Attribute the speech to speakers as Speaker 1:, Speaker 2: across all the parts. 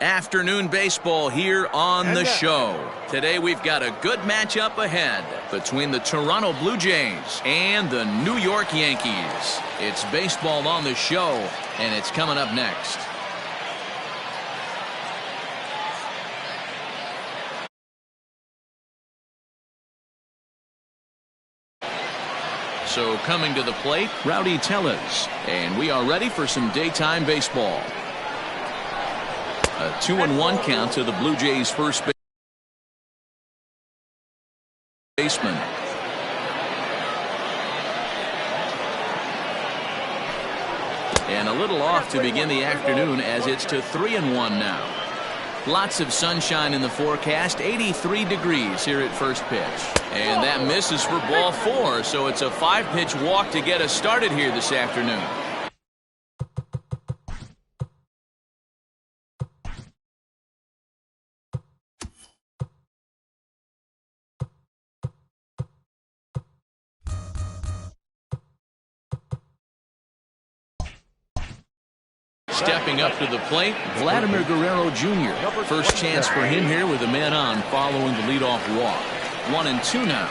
Speaker 1: Afternoon baseball here on the show. Today we've got a good matchup ahead between the Toronto Blue Jays and the New York Yankees. It's baseball on the show, and it's coming up next. So coming to the plate, Rowdy Tellez, and we are ready for some daytime baseball. A 2-1 count to the Blue Jays' first baseman. And a little off to begin the afternoon as it's to 3-1 now. Lots of sunshine in the forecast, 83 degrees here at first pitch. And that misses for ball 4, so it's a 5-pitch walk to get us started here this afternoon. Stepping up to the plate, Vladimir Guerrero Jr. First chance for him here with a man on following the leadoff walk. 1-2 now.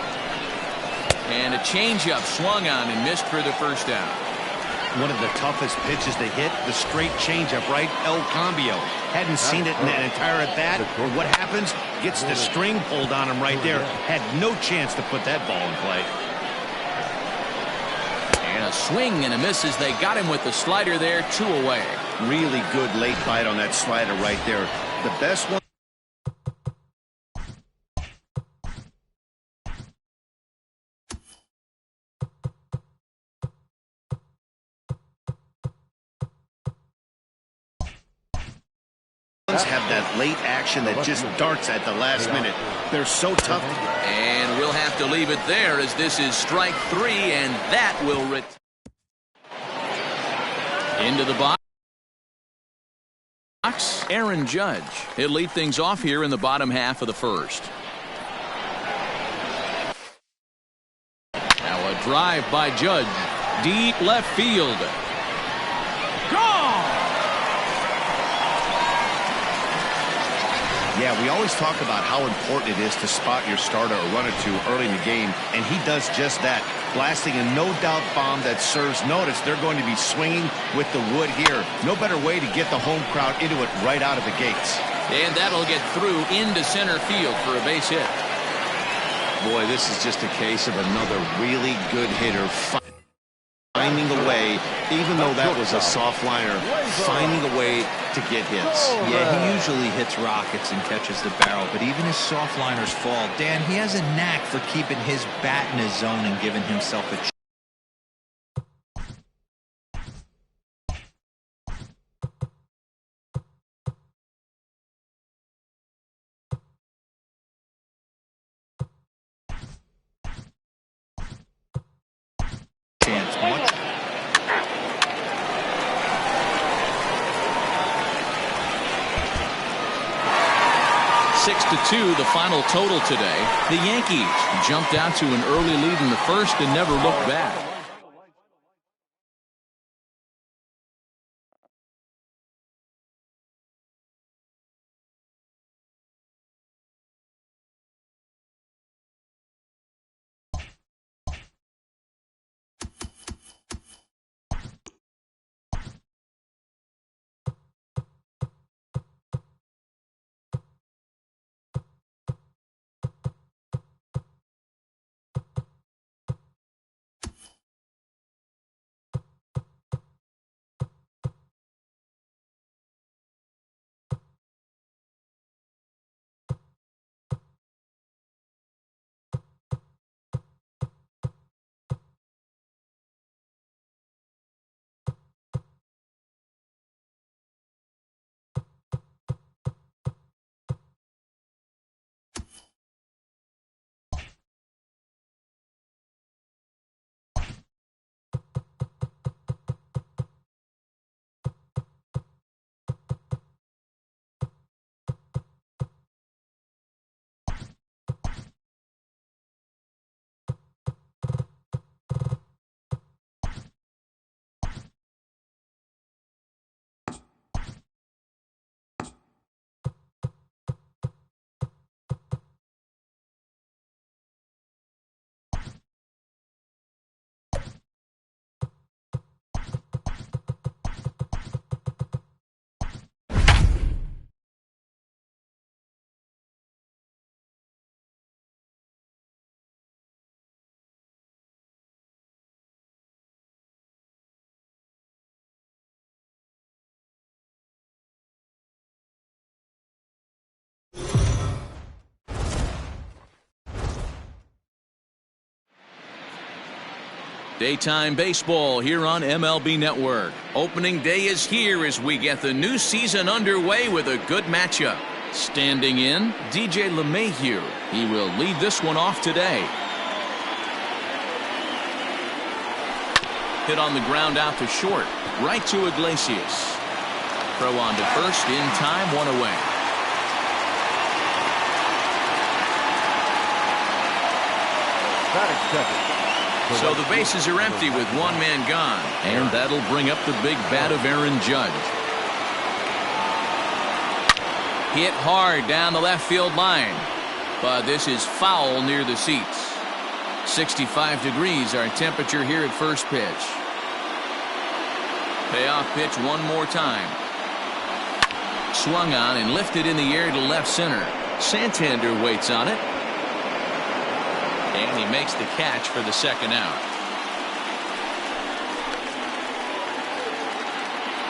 Speaker 1: And a changeup swung on and missed for the first down.
Speaker 2: One of the toughest pitches to hit, the straight changeup, right? El Cambio. Hadn't seen it in that entire at bat. What happens? Gets the string pulled on him right there. Had no chance to put that ball in play.
Speaker 1: And a swing and a miss as they got him with the slider there, 2 away.
Speaker 2: Really good late bite on that slider right there. The best one. Have that late action that just darts at the last minute. They're so tough.
Speaker 1: And we'll have to leave it there as this is strike 3, and that will into the box. Aaron Judge. He'll lead things off here in the bottom half of the first. Now a drive by Judge. Deep left field. Gone!
Speaker 2: Yeah, we always talk about how important it is to spot your starter or run it to early in the game, and he does just that, blasting a no-doubt bomb that serves notice. They're going to be swinging with the wood here. No better way to get the home crowd into it right out of the gates. And that'll get through into center field for a base hit. Boy, this is just a case of another really good hitter finding a way, even though that was a soft liner, finding a way to get hits.
Speaker 3: Yeah, he usually hits rockets and catches the barrel, but even his soft liners fall. Dan, he has a knack for keeping his bat in his zone and giving himself a chance. Much
Speaker 1: 6-2 the final total today. The Yankees jumped out to an early lead in the first and never looked back. Daytime baseball here on MLB Network. Opening day is here as we get the new season underway with a good matchup. Standing in, DJ LeMahieu. He will lead this one off today. Hit on the ground out to short. Right to Iglesias. Throw on to first in time, one away. So the bases are empty with one man gone, and that'll bring up the big bat of Aaron Judge. Hit hard down the left field line, but this is foul near the seats. 65 degrees our temperature here at first pitch. Payoff pitch one more time. Swung on and lifted in the air to left center. Santander waits on it. And he makes the catch for the second out.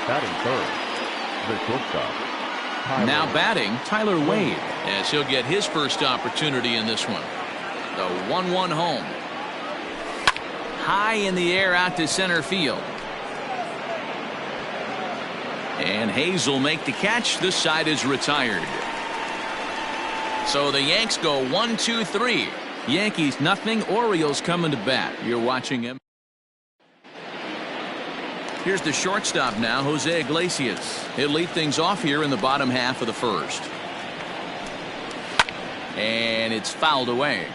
Speaker 4: Batting third, the shortstop.
Speaker 1: Now batting, Tyler Wade, as he'll get his first opportunity in this one. The 1-1 home. High in the air out to center field. And Hayes will make the catch. This side is retired. So the Yanks go 1-2-3. Yankees nothing, Orioles coming to bat. You're watching him. Here's the shortstop now, Jose Iglesias. He'll lead things off here in the bottom half of the first. And it's fouled away.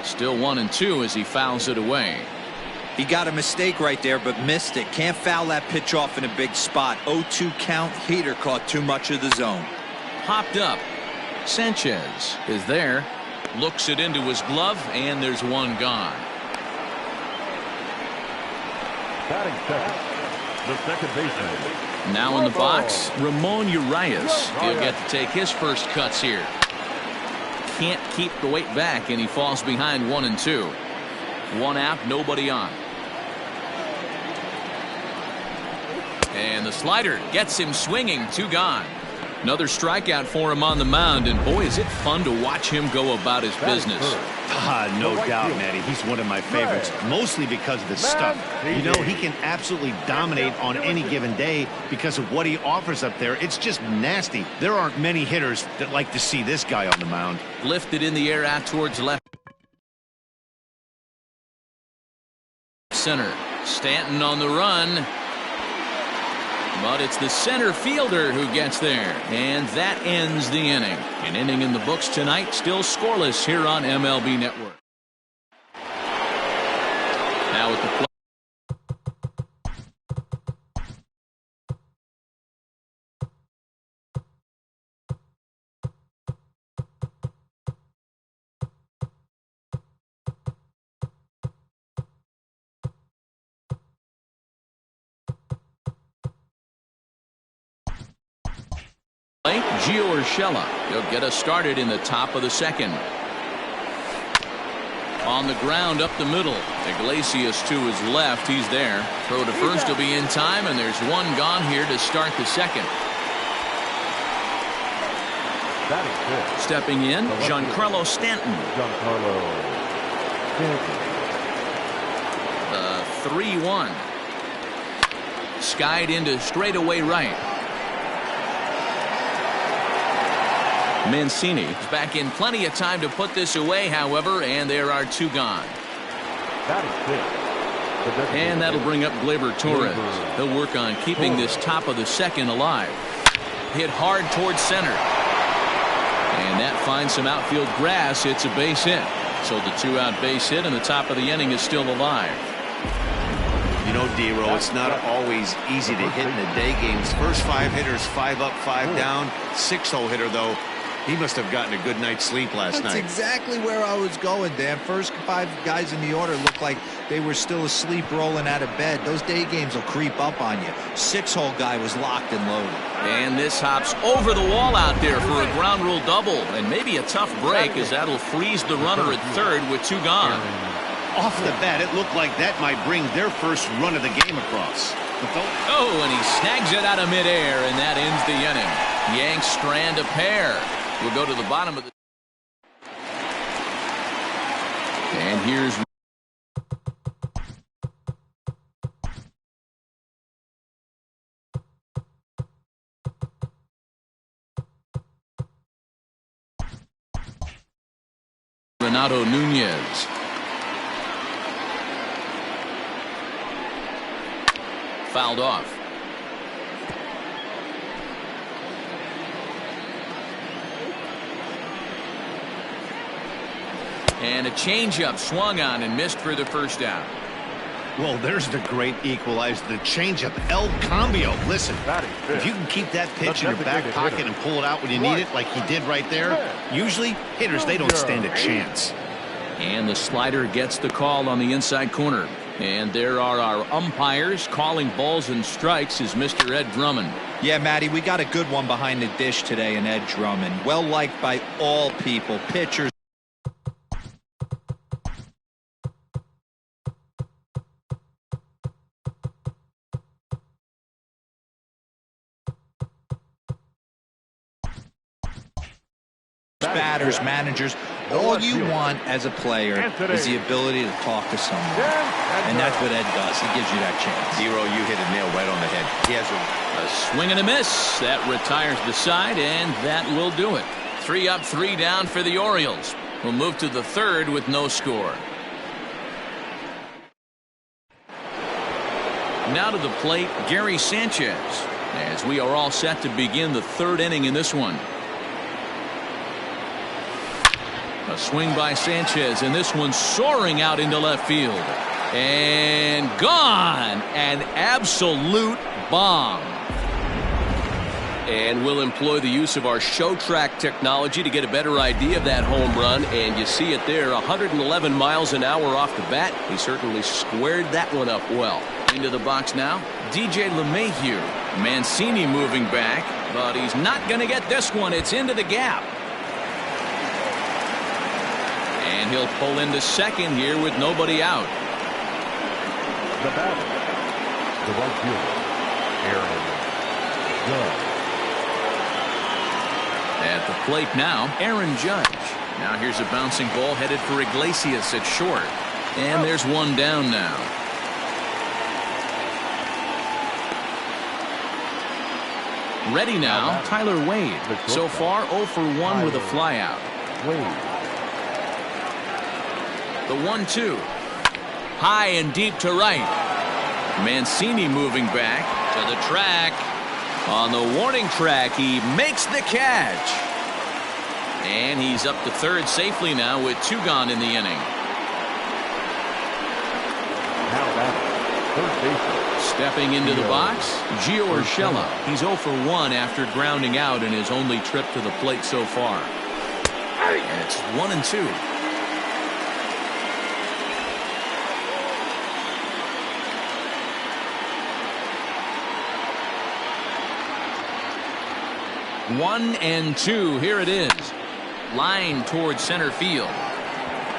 Speaker 1: Still 1-2 as he fouls it away.
Speaker 3: He got a mistake right there, but missed it. Can't foul that pitch off in a big spot. 0-2 count. Heater caught too much of the zone.
Speaker 1: Popped up. Sanchez is there. Looks it into his glove, and there's one gone.
Speaker 4: Batting second, the second baseman.
Speaker 1: Now in the box, Ramon Urias. He'll get to take his first cuts here. Can't keep the weight back, and he falls behind 1-2. One out, nobody on. And the slider gets him swinging. Two gone. Another strikeout for him on the mound, and boy, is it fun to watch him go about his business.
Speaker 2: No doubt, Matty. He's one of my favorites, mostly because of the stuff. You know, he can absolutely dominate on any given day because of what he offers up there. It's just nasty. There aren't many hitters that like to see this guy on the mound.
Speaker 1: Lifted in the air out towards left center. Stanton on the run. But it's the center fielder who gets there. And that ends the inning. An inning in the books tonight, still scoreless here on MLB Network. Now at the plate. Gio Urshela. He'll get us started in the top of the second. On the ground up the middle. Iglesias to his left. He's there. Throw to first will be in time, and there's one gone here to start the second. Stepping in, Giancarlo Stanton. The 3-1. Skied into straightaway right. Mancini is back in plenty of time to put this away, however, and there are two gone. And that'll bring up Gleyber Torres. He'll work on keeping this top of the second alive. Hit hard towards center. And that finds some outfield grass. It's a base hit. So the 2-out base hit and the top of the inning is still alive.
Speaker 2: You know, D-Row, it's not always easy to hit in the day games. First 5 hitters, 5 up, 5 down. 6-hole hitter, though, he must have gotten a good night's sleep last night.
Speaker 3: That's exactly where I was going, Dan. First 5 guys in the order looked like they were still asleep rolling out of bed. Those day games will creep up on you. 6-hole guy was locked and loaded.
Speaker 1: And this hops over the wall out there for a ground rule double. And maybe a tough break, as that'll freeze the runner at third with 2 gone.
Speaker 2: Off the bat, it looked like that might bring their first run of the game across.
Speaker 1: Oh, and he snags it out of midair, and that ends the inning. Yanks strand a pair. We'll go to the bottom of the... And here's... Renato Nunez. Fouled off. And a changeup swung on and missed for the first down.
Speaker 2: Well, there's the great equalizer, the changeup, El Cambio. Listen, if you can keep that pitch in your back pocket and pull it out when you need it, like he did right there, usually hitters, they don't stand a chance.
Speaker 1: And the slider gets the call on the inside corner. And there are our umpires calling balls and strikes is Mr. Ed Drummond.
Speaker 3: Yeah, Matty, we got a good one behind the dish today in Ed Drummond. Well liked by all people, pitchers. Batters, managers, all you want as a player is the ability to talk to someone. And that's what Ed does. He gives you that chance.
Speaker 2: Zero, you hit a nail right on the head. He has
Speaker 1: a swing and a miss. That retires the side, and that will do it. 3 up, 3 down for the Orioles. We'll move to the third with no score. Now to the plate, Gary Sanchez, as we are all set to begin the third inning in this one. A swing by Sanchez, and this one soaring out into left field. And gone. An absolute bomb. And we'll employ the use of our show track technology to get a better idea of that home run. And you see it there, 111 miles an hour off the bat. He certainly squared that one up well. Into the box now, DJ LeMahieu. Mancini moving back, but he's not going to get this one. It's into the gap. And he'll pull into second here with nobody out.
Speaker 4: The batter, the right fielder, Aaron Judge.
Speaker 1: At the plate now, Aaron Judge. Now here's a bouncing ball headed for Iglesias at short. And there's one down now. Ready now, Tyler Wade. So far 0 for 1 with a flyout. The 1-2. High and deep to right. Mancini moving back to the track. On the warning track, he makes the catch. And he's up to third safely now with 2 gone in the inning.
Speaker 4: Now batting, third baseman.
Speaker 1: Stepping into the box, Gio Urshela. He's 0 for 1 after grounding out in his only trip to the plate so far. And it's 1-2. One and two. Here it is. Line towards center field.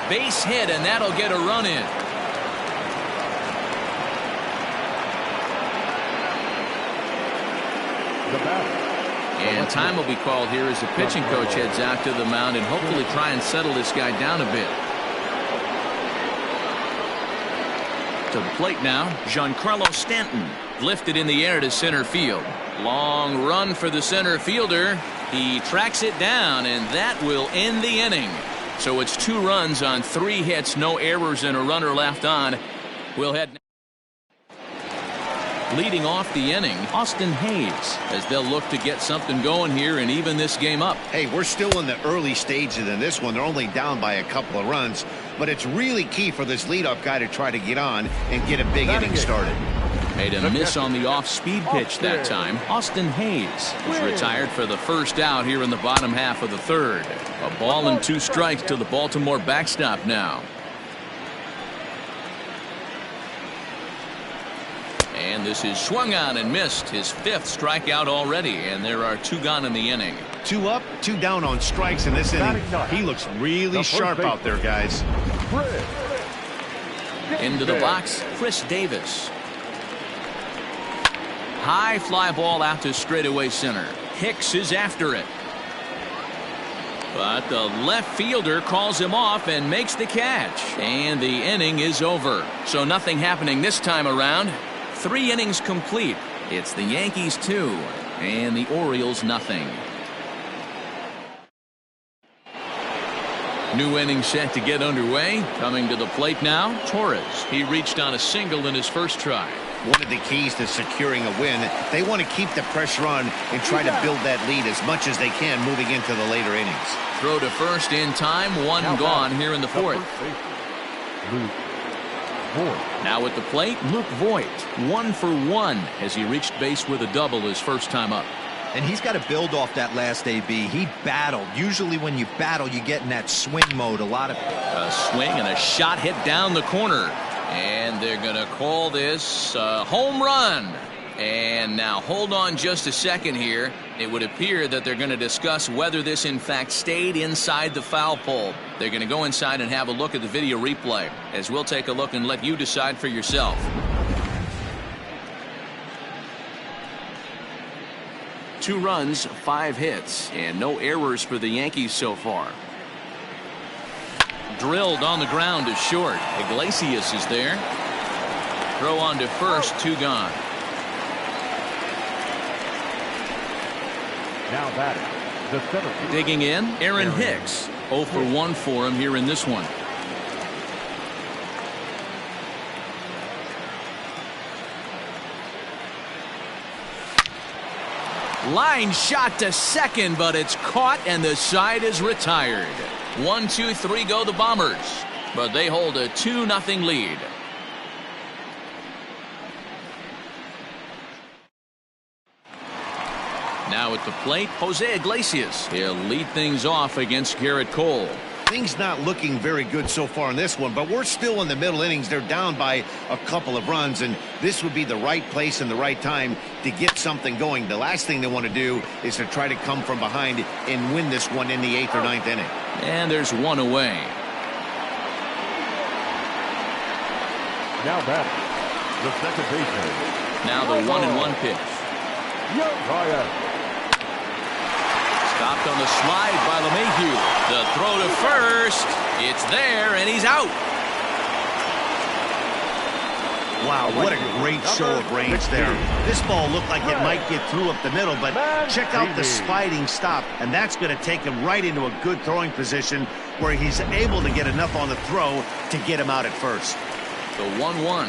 Speaker 1: Base hit, and that'll get a run in.
Speaker 4: The batter.
Speaker 1: And time will be called here as the pitching coach heads out to the mound and hopefully try and settle this guy down a bit. To the plate now, Giancarlo Stanton. Lifted in the air to center field. Long run for the center fielder. He tracks it down, and that will end the inning. So it's 2 runs on 3 hits, no errors, and a runner left on. We'll head. Leading off the inning, Austin Hayes, as they'll look to get something going here and even this game up.
Speaker 2: Hey, we're still in the early stages in this one. They're only down by a couple of runs, but it's really key for this leadoff guy to try to get on and get a big inning started.
Speaker 1: Made a miss on the off-speed pitch that time. Austin Hayes was retired for the first out here in the bottom half of the third. A ball and 2 strikes to the Baltimore backstop now. And this is swung on and missed. His 5th strikeout already, and there are 2 gone in the inning.
Speaker 2: 2 up, 2 down on strikes in this inning. He looks really sharp out there, guys.
Speaker 1: Into the box, Chris Davis. High fly ball out to straightaway center. Hicks is after it. But the left fielder calls him off and makes the catch. And the inning is over. So nothing happening this time around. 3 innings complete. It's the Yankees 2 and the Orioles nothing. New inning set to get underway. Coming to the plate now, Torres. He reached on a single in his first try.
Speaker 2: One of the keys to securing a win, they want to keep the pressure on and try to build that lead as much as they can moving into the later innings.
Speaker 1: Throw to first in time, 1 gone here in the 4th. Now at the plate, Luke Voit, 1 for 1 as he reached base with a double his first time up.
Speaker 3: And he's got to build off that last AB. He battled. Usually when you battle, you get in that swing mode. A
Speaker 1: swing and a shot hit down the corner. And they're going to call this a home run. And now hold on just a second here. It would appear that they're going to discuss whether this in fact stayed inside the foul pole. They're going to go inside and have a look at the video replay, as we'll take a look and let you decide for yourself. Two runs, 5 hits, and no errors for the Yankees so far. Drilled on the ground to short. Iglesias is there. Throw on to first, 2 gone.
Speaker 4: Now batting, the center.
Speaker 1: Digging in, Aaron Hicks. 0 for 1 for him here in this one. Line shot to second, but it's caught and the side is retired. 1, 2, 3 go the Bombers, but they hold a 2-0 lead. Now at the plate, Jose Iglesias. He'll lead things off against Garrett Cole.
Speaker 2: Things not looking very good so far in this one, but we're still in the middle innings. They're down by a couple of runs, and this would be the right place and the right time to get something going. The last thing they want to do is to try to come from behind and win this one in the 8th or 9th inning.
Speaker 1: And there's one away.
Speaker 4: Now batting, the second baseman.
Speaker 1: Now the 1-1 pitch. Stopped on the slide by LeMahieu. The throw to first. It's there, and he's out.
Speaker 2: Wow, what a great show of range there. This ball looked like it might get through up the middle, but check out the sliding stop, and that's going to take him right into a good throwing position where he's able to get enough on the throw to get him out at first.
Speaker 1: The 1-1.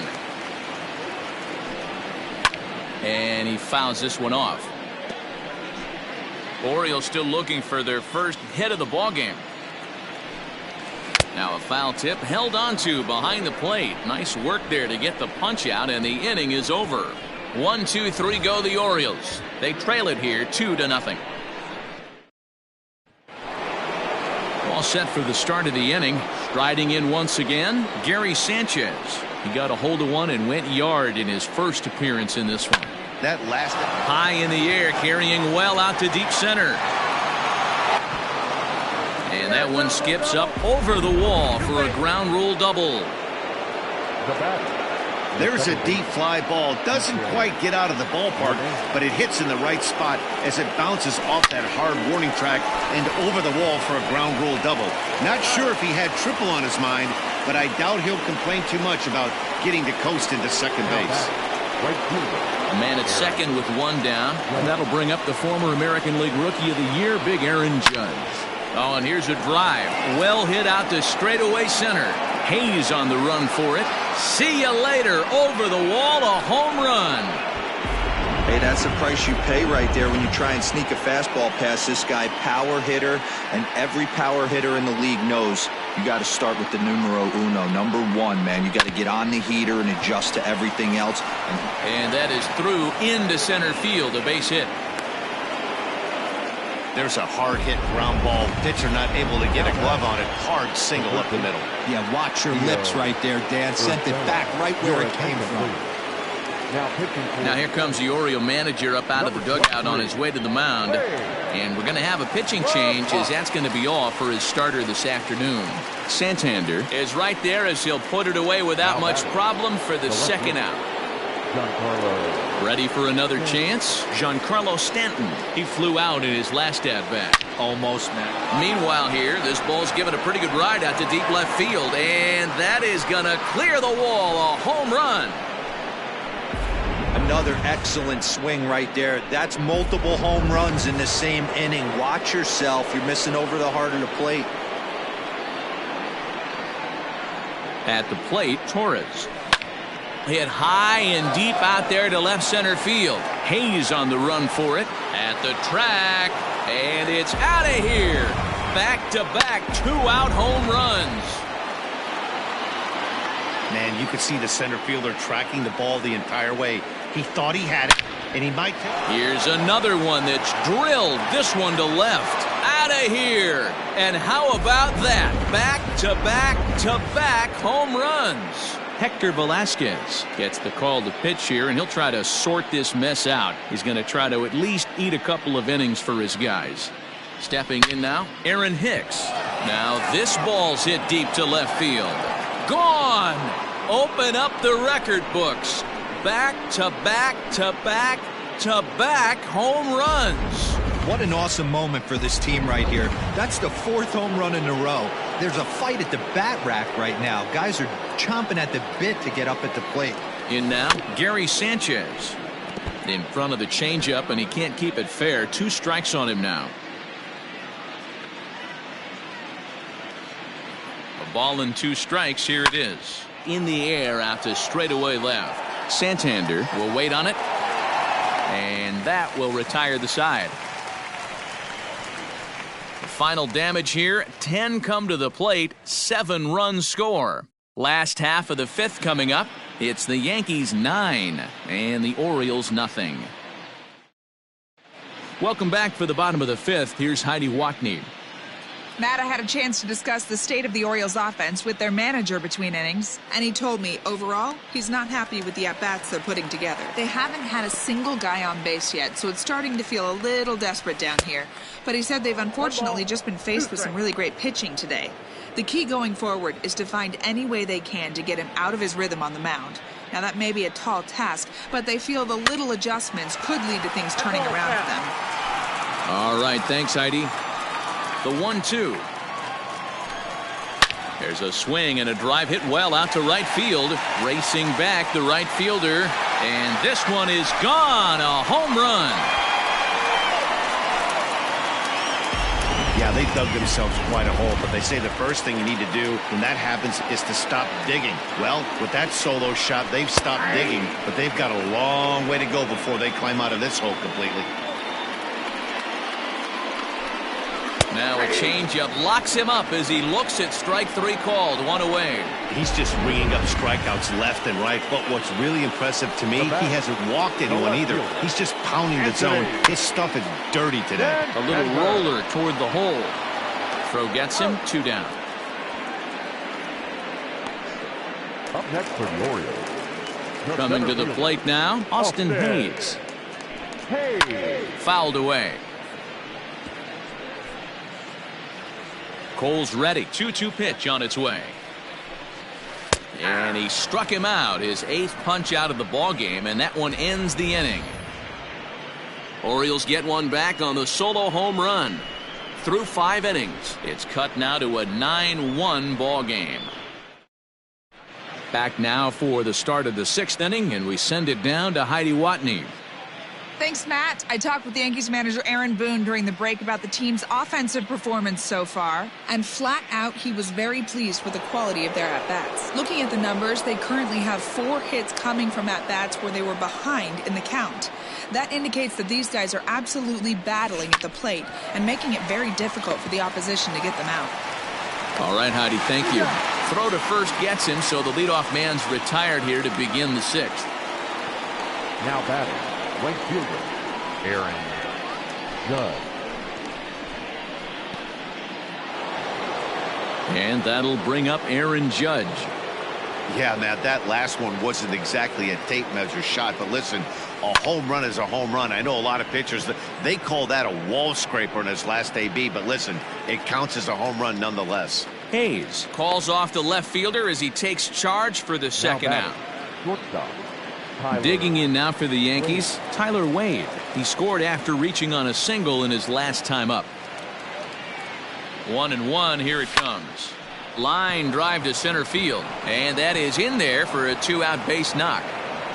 Speaker 1: And he fouls this one off. Orioles still looking for their first hit of the ballgame. Now a foul tip held onto behind the plate. Nice work there to get the punch out, and the inning is over. 1, 2, 3 go the Orioles. They trail it here 2-0. All set for the start of the inning. Striding in once again, Gary Sanchez. He got a hold of one and went yard in his first appearance in this one.
Speaker 2: That last
Speaker 1: high in the air, carrying well out to deep center. And that one skips up over the wall for a ground rule double.
Speaker 2: There's a deep fly ball. Doesn't quite get out of the ballpark, but it hits in the right spot as it bounces off that hard warning track and over the wall for a ground rule double. Not sure if he had triple on his mind, but I doubt he'll complain too much about getting to coast into second base.
Speaker 1: A man at second with 1 down, and that'll bring up the former American League Rookie of the Year, Big Aaron Judge. Oh, and here's a drive. Well hit out to straightaway center. Hayes on the run for it. See you later. Over the wall, a home run.
Speaker 3: Hey, that's the price you pay right there when you try and sneak a fastball past this guy. Power hitter, and every power hitter in the league knows you got to start with the numero uno, number one, man. You got to get on the heater and adjust to everything else.
Speaker 1: And that is through into center field, a base hit.
Speaker 2: There's a hard hit ground ball. Pitcher not able to get a glove on it. Hard single up the middle.
Speaker 3: Yeah, watch your lips right there, Dan. Sent it back right where it came from.
Speaker 1: Now here comes the Oriole manager up out of the dugout on his way to the mound. And we're going to have a pitching change, as that's going to be off for his starter this afternoon. Santander is right there as he'll put it away without much problem for the second out. Ready for another chance? Giancarlo Stanton. He flew out in his last at-bat.
Speaker 3: Almost, man.
Speaker 1: Meanwhile here, this ball's given a pretty good ride out to deep left field. And that is going to clear the wall. A home run.
Speaker 3: Another excellent swing right there. That's multiple home runs in the same inning. Watch yourself. You're missing over the heart of the plate.
Speaker 1: At the plate, Torres. Hit high and deep out there to left center field. Hayes on the run for it. At the track. And it's out of here. Back-to-back two-out home runs.
Speaker 2: Man, you could see the center fielder tracking the ball the entire way. He thought he had it, and he might.
Speaker 1: Here's another one that's drilled. This one to left. Out of here. And how about that? Back-to-back-to-back home runs. Hector Velasquez gets the call to pitch here, and he'll try to sort this mess out. He's going to try to at least eat a couple of innings for his guys. Stepping in now, Aaron Hicks. Now this ball's hit deep to left field. Gone! Open up the record books. Back-to-back-to-back-to-back home runs.
Speaker 3: What an awesome moment for this team right here. That's the fourth home run in a row. There's a fight at the bat rack right now. Guys are chomping at the bit to get up at the plate.
Speaker 1: In now, Gary Sanchez. In front of the changeup, and he can't keep it fair. 2 strikes on him now. A ball and 2 strikes. Here it is. In the air out to straightaway left. Santander will wait on it. And that will retire the side. The final damage here, 10 come to the plate, 7 runs score. Last half of the 5th coming up. It's the Yankees 9 and the Orioles nothing. Welcome back for the bottom of the 5th. Here's Heidi Watney.
Speaker 5: Matt, I had a chance to discuss the state of the Orioles offense with their manager between innings, and he told me, overall, he's not happy with the at-bats they're putting together. They haven't had a single guy on base yet, so it's starting to feel a little desperate down here. But he said they've unfortunately just been faced with some really great pitching today. The key going forward is to find any way they can to get him out of his rhythm on the mound. Now, that may be a tall task, but they feel the little adjustments could lead to things turning around for them.
Speaker 1: All right, thanks, Heidi. The 1-2. There's a swing and a drive hit well out to right field. Racing back the right fielder. And this one is gone. A home run.
Speaker 2: Yeah, they dug themselves quite a hole, but they say the first thing you need to do when that happens is to stop digging. Well, with that solo shot, they've stopped digging, but they've got a long way to go before they climb out of this hole completely.
Speaker 1: Now a changeup locks him up as he looks at strike 3 called. 1 away.
Speaker 2: He's just ringing up strikeouts left and right, but what's really impressive to me, he hasn't walked anyone either. He's just pounding the zone. His stuff is dirty today.
Speaker 1: A little roller toward the hole. Throw gets him. 2 down.
Speaker 4: Up next for the Orioles.
Speaker 1: Coming to the plate now, Austin Hayes. Fouled away. Cole's ready. 2-2 pitch on its way. And he struck him out. His 8th punch out of the ball game, and that one ends the inning. Orioles get one back on the solo home run. Through 5 innings, it's cut now to a 9-1 ball game. Back now for the start of the 6th inning, and we send it down to Heidi Watney.
Speaker 5: Thanks, Matt. I talked with Yankees manager Aaron Boone during the break about the team's offensive performance so far, and flat out, he was very pleased with the quality of their at-bats. Looking at the numbers, they currently have 4 hits coming from at-bats where they were behind in the count. That indicates that these guys are absolutely battling at the plate and making it very difficult for the opposition to get them out.
Speaker 1: All right, Heidi, thank you. Throw to first gets him, so the leadoff man's retired here to begin the 6th.
Speaker 4: Now batting, right fielder, Aaron Judge.
Speaker 1: And that'll bring up Aaron Judge.
Speaker 2: Yeah, Matt, that last one wasn't exactly a tape measure shot, but listen, a home run is a home run. I know a lot of pitchers, they call that a wall scraper in his last AB, but listen, it counts as a home run nonetheless.
Speaker 1: Hayes calls off the left fielder as he takes charge for the second out.
Speaker 4: Shortstop.
Speaker 1: Digging in now for the Yankees, Tyler Wade. He scored after reaching on a single in his last time up. 1-1, here it comes. Line drive to center field, and that is in there for a 2-out base knock.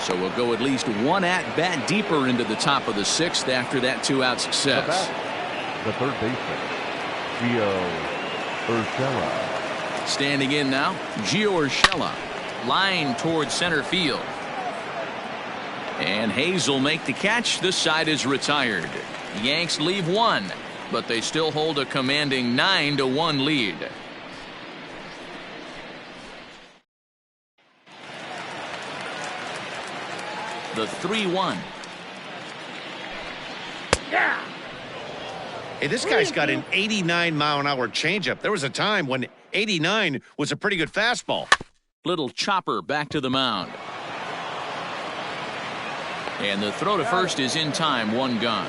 Speaker 1: So we'll go at least 1 at-bat deeper into the top of the 6th after that 2-out success.
Speaker 4: The third baseman, Gio Urshela.
Speaker 1: Standing in now, Gio Urshela. Line towards center field. And Hayes will make the catch. This side is retired. Yanks leave 1, but they still hold a commanding 9-1 lead. The 3-1.
Speaker 2: Hey, this guy's got an 89-mile-an-hour changeup. There was a time when 89 was a pretty good fastball.
Speaker 1: Little chopper back to the mound. And the throw to first is in time, 1 gone.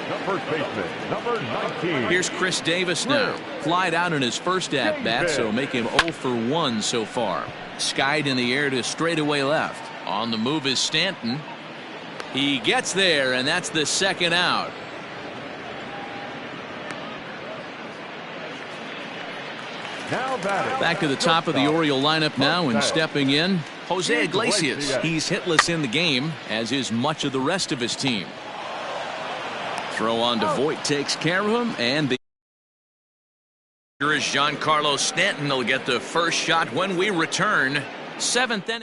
Speaker 4: The first baseman, number 19.
Speaker 1: Here's Chris Davis now. Flied out in his first at-bat, so make him 0 for 1 so far. Skied in the air to straightaway left. On the move is Stanton. He gets there, and that's the second out.
Speaker 4: Now batting.
Speaker 1: Back to the top of the Oriole lineup now, and stepping in, Jose Iglesias. He's hitless in the game, as is much of the rest of his team. Throw on to Voit takes care of him, and the here is Giancarlo Stanton. Will get the first shot when we return. 7th inning.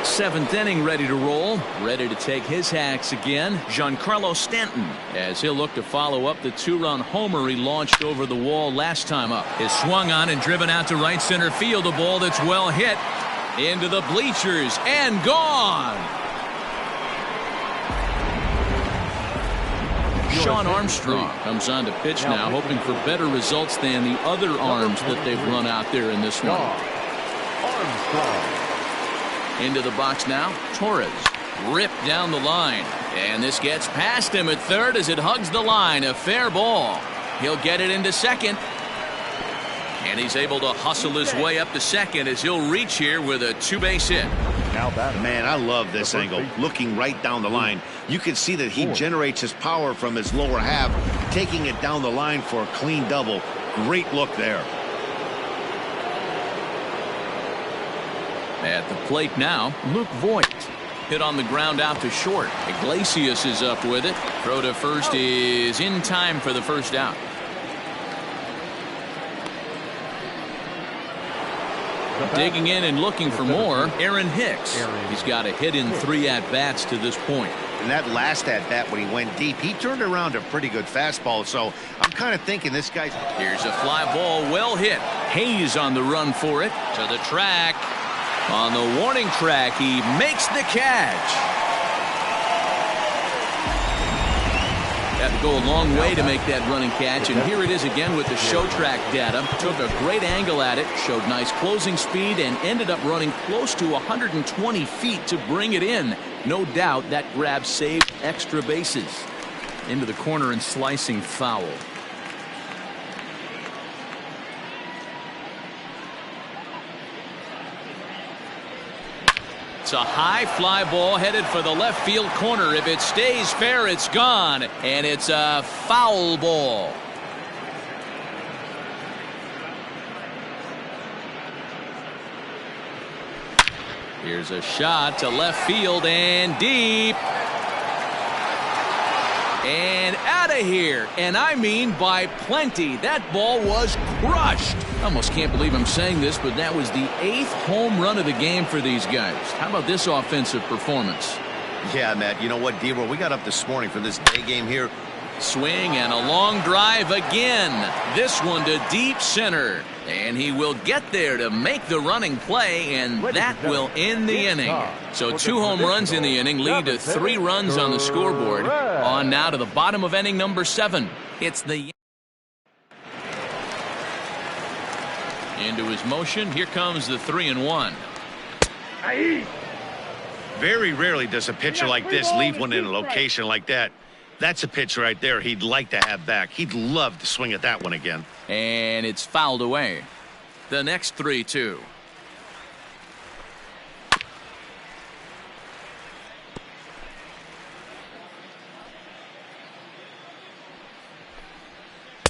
Speaker 1: 7th inning, ready to roll, ready to take his hacks again. Giancarlo Stanton, as he'll look to follow up the 2-run homer he launched over the wall last time up. Is swung on and driven out to right center field. A ball that's well hit into the bleachers and gone. Sean Armstrong comes on to pitch now, hoping for better results than the other arms that they've run out there in this one.
Speaker 4: Armstrong.
Speaker 1: Into the box now, Torres. Ripped down the line. And this gets past him at third as it hugs the line. A fair ball. He'll get it into second. And he's able to hustle his way up to second as he'll reach here with a 2-base hit.
Speaker 2: Now that man, I love this angle. Looking right down the line. You can see that he generates his power from his lower half, taking it down the line for a clean double. Great look there.
Speaker 1: At the plate now, Luke Voit. Hit on the ground out to short. Iglesias is up with it. Throw to first is in time for the first out. Digging in and looking for more, Aaron Hicks. He's got a hit in 3 at-bats to this point.
Speaker 2: And that last at-bat when he went deep, he turned around a pretty good fastball. So I'm kind of thinking this guy's...
Speaker 1: Here's a fly ball, well hit. Hayes on the run for it. To the track. On the warning track, he makes the catch. Had to go a long way to make that running catch, and here it is again with the show track data. Took a great angle at it, showed nice closing speed, and ended up running close to 120 feet to bring it in. No doubt that grab saved extra bases. Into the corner and slicing foul. It's a high fly ball headed for the left field corner. If it stays fair, it's gone, and it's a foul ball. Here's a shot to left field and deep. And out of here. And I mean by plenty. That ball was crushed. I almost can't believe I'm saying this, but that was the 8th home run of the game for these guys. How about this offensive performance?
Speaker 2: Yeah, Matt, you know what, D-Roll, we got up this morning for this day game here.
Speaker 1: Swing and a long drive again. This one to deep center. And he will get there to make the running play, and that will end the inning. So 2 home runs in the inning lead to 3 runs on the scoreboard. On now to the bottom of inning number 7. It's the into his motion. Here comes the 3-1.
Speaker 2: Very rarely does a pitcher like this leave one in a location like that. That's a pitch right there he'd like to have back. He'd love to swing at that one again.
Speaker 1: And it's fouled away. The next 3-2.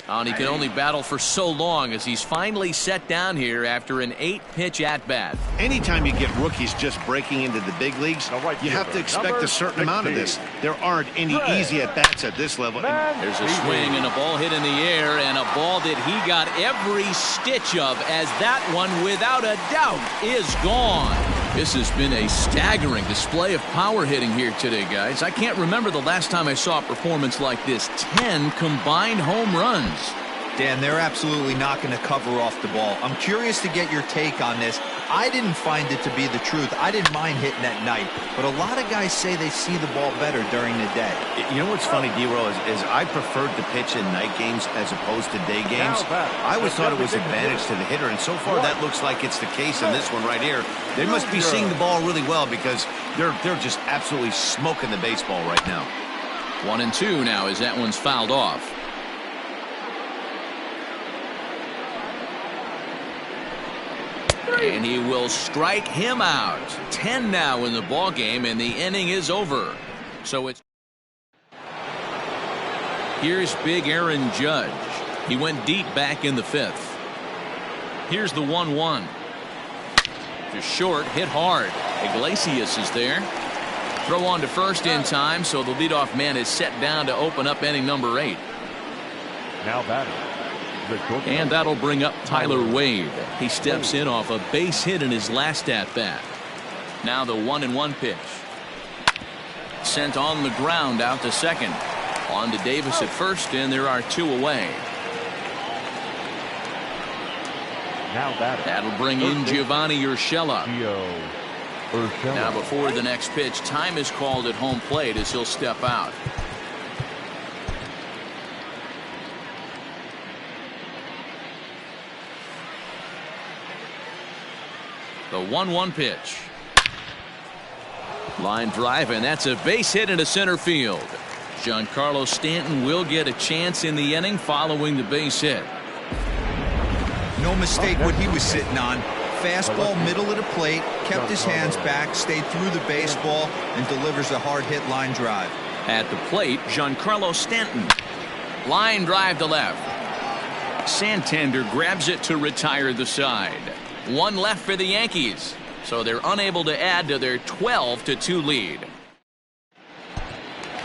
Speaker 1: And he can only battle for so long as he's finally set down here after an 8-pitch at-bat.
Speaker 2: Anytime you get rookies just breaking into the big leagues, you have to expect a certain amount of this. There aren't any easy at-bats at this level.
Speaker 1: There's a swing and a ball hit in the air, and a ball that he got every stitch of, as that one, without a doubt, is gone. This has been a staggering display of power hitting here today, guys. I can't remember the last time I saw a performance like this. 10 combined home runs.
Speaker 3: Dan, they're absolutely not going to cover off the ball. I'm curious to get your take on this. I didn't find it to be the truth. I didn't mind hitting at night, but a lot of guys say they see the ball better during the day.
Speaker 2: You know what's funny, D-Roll, is I preferred to pitch in night games as opposed to day games. I always thought it was advantage to the hitter, and so far that looks like it's the case in this one right here. They must be seeing the ball really well because they're just absolutely smoking the baseball right now.
Speaker 1: 1-2 now as that one's fouled off. And he will strike him out. 10 now in the ball game, and the inning is over. So it's here's big Aaron Judge. He went deep back in the 5th. Here's the 1-1. Just short, hit hard. Iglesias is there. Throw on to first in time, so the leadoff man is set down to open up inning number 8.
Speaker 4: Now batting.
Speaker 1: And that'll bring up Tyler Wade. He steps in off a base hit in his last at-bat. Now the 1-1 pitch. Sent on the ground out to second. On to Davis at first, and there are 2 away.
Speaker 4: Now batting.
Speaker 1: That'll bring in Giovanni Urshela.
Speaker 4: Urshela.
Speaker 1: Now before the next pitch, time is called at home plate as he'll step out. The 1-1 pitch. Line drive, and that's a base hit into center field. Giancarlo Stanton will get a chance in the inning following the base hit.
Speaker 3: No mistake what he was sitting on. Fastball middle of the plate, kept his hands back, stayed through the baseball, and delivers a hard hit line drive.
Speaker 1: At the plate, Giancarlo Stanton. Line drive to left. Santander grabs it to retire the side. 1 left for the Yankees, so they're unable to add to their 12-2 lead.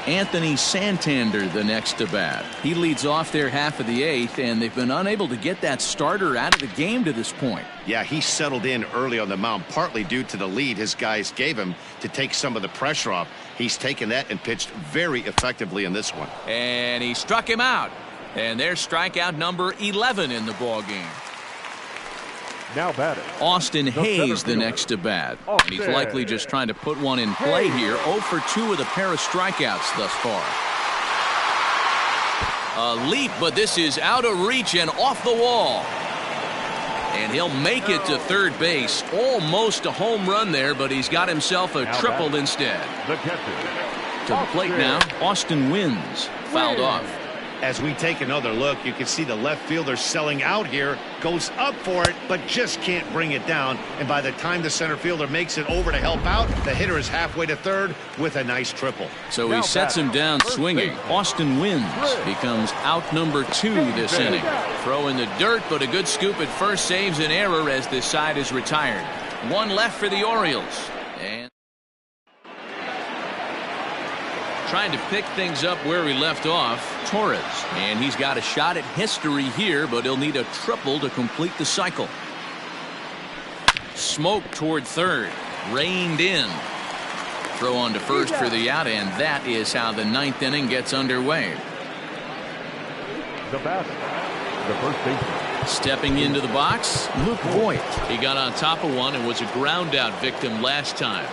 Speaker 1: Anthony Santander the next to bat. He leads off their half of the 8th, and they've been unable to get that starter out of the game to this point.
Speaker 2: Yeah, he settled in early on the mound, partly due to the lead his guys gave him to take some of the pressure off. He's taken that and pitched very effectively in this one.
Speaker 1: And he struck him out. And there's strikeout number 11 in the ball game.
Speaker 4: Now batting.
Speaker 1: Austin Hayes the next to bat. And he's likely just trying to put one in play here. 0 for 2 with a pair of strikeouts thus far. A leap, but this is out of reach and off the wall. And he'll make it to third base. Almost a home run there, but he's got himself a triple instead.
Speaker 4: The catcher.
Speaker 1: To the plate now, Austin Wins. Fouled off.
Speaker 2: As we take another look, you can see the left fielder selling out here, goes up for it, but just can't bring it down. And by the time the center fielder makes it over to help out, the hitter is halfway to third with a nice triple.
Speaker 1: So he sets him down swinging. Austin Wins becomes out number 2 this inning. Throw in the dirt, but a good scoop at first saves an error as this side is retired. 1 left for the Orioles. And trying to pick things up where he left off, Torres. And he's got a shot at history here, but he'll need a triple to complete the cycle. Smoke toward third. Reined in. Throw on to first for the out, and that is how the ninth inning gets underway.
Speaker 4: The batter, the first baseman.
Speaker 1: Stepping into the box, Luke Voigt. He got on top of one and was a ground out victim last time.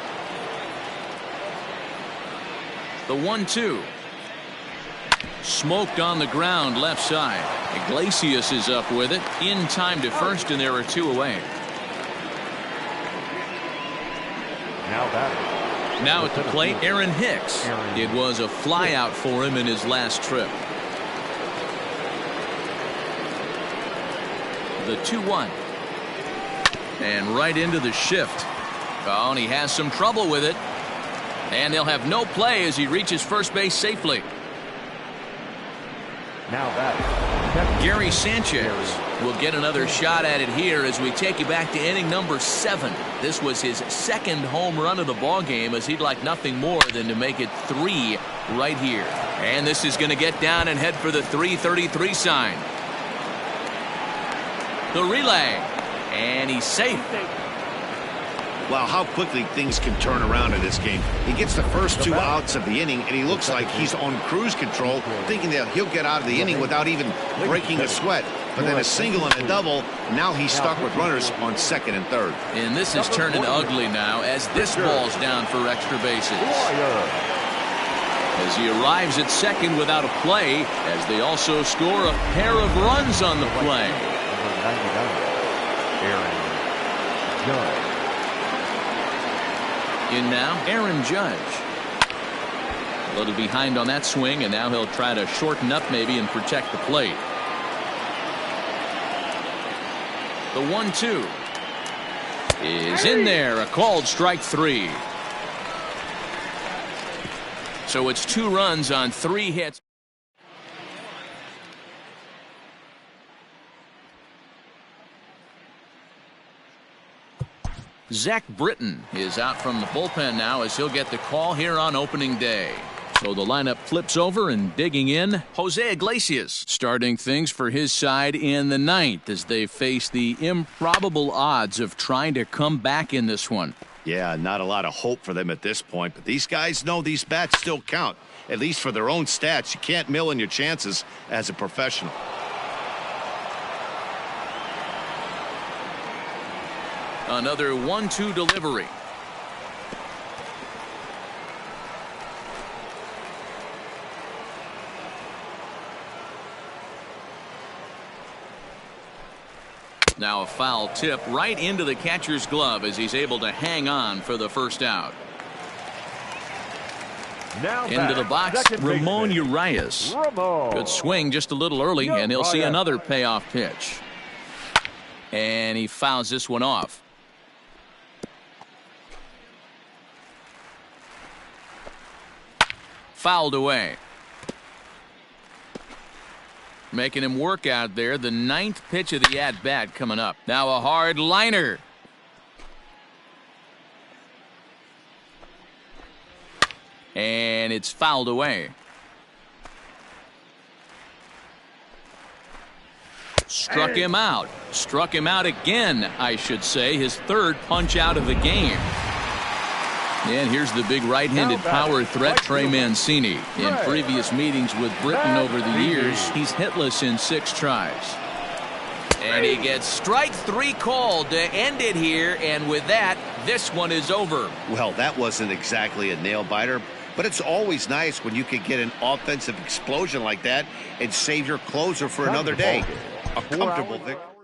Speaker 1: The 1-2. Smoked on the ground left side. Iglesias is up with it. In time to first, and there are two away.
Speaker 4: Now batter.
Speaker 1: Now at the plate, Aaron Hicks. It was a fly out for him in his last trip. The 2-1. And right into the shift. Oh, and he has some trouble with it. And they'll have no play as he reaches first base safely.
Speaker 4: Now batter.
Speaker 1: Gary Sanchez will get another shot at it here as we take you back to inning number 7. This was his second home run of the ball game, as he'd like nothing more than to make it 3 right here. And this is going to get down and head for the 333 sign. The relay, and he's safe.
Speaker 2: Wow, how quickly things can turn around in this game. He gets the first 2 outs of the inning, and he looks like he's on cruise control, thinking that he'll get out of the inning without even breaking a sweat. But then a single and a double, now he's stuck with runners on second and third.
Speaker 1: And this is turning ugly now as this ball's down for extra bases. As he arrives at second without a play, as they also score a pair of runs on the play.
Speaker 4: Aaron Judge.
Speaker 1: In now, Aaron Judge. A little behind on that swing, and now he'll try to shorten up maybe and protect the plate. The 1-2 is in there. A called strike 3. So it's 2 runs on 3 hits. Zach Britton is out from the bullpen now as he'll get the call here on opening day. So the lineup flips over, and digging in, Jose Iglesias, starting things for his side in the 9th as they face the improbable odds of trying to come back in this one.
Speaker 2: Yeah, not a lot of hope for them at this point, but these guys know these bats still count, at least for their own stats. You can't mill in your chances as a professional.
Speaker 1: Another 1-2 delivery. Now a foul tip right into the catcher's glove as he's able to hang on for the first out.
Speaker 4: Now
Speaker 1: into the box, Ramon Urias. Good swing just a little early, and he'll see another payoff pitch. And he fouls this one off. Fouled away. Making him work out there. The 9th pitch of the at-bat coming up. Now a hard liner. And it's fouled away. Struck him out. Struck him out again, I should say. His 3rd punch out of the game. And here's the big right-handed power threat, Trey Mancini. In previous meetings with Britton over the years, he's hitless in 6 tries. And he gets strike 3 called to end it here, and with that, this one is over.
Speaker 2: Well, that wasn't exactly a nail-biter, but it's always nice when you can get an offensive explosion like that and save your closer for another day. A comfortable victory.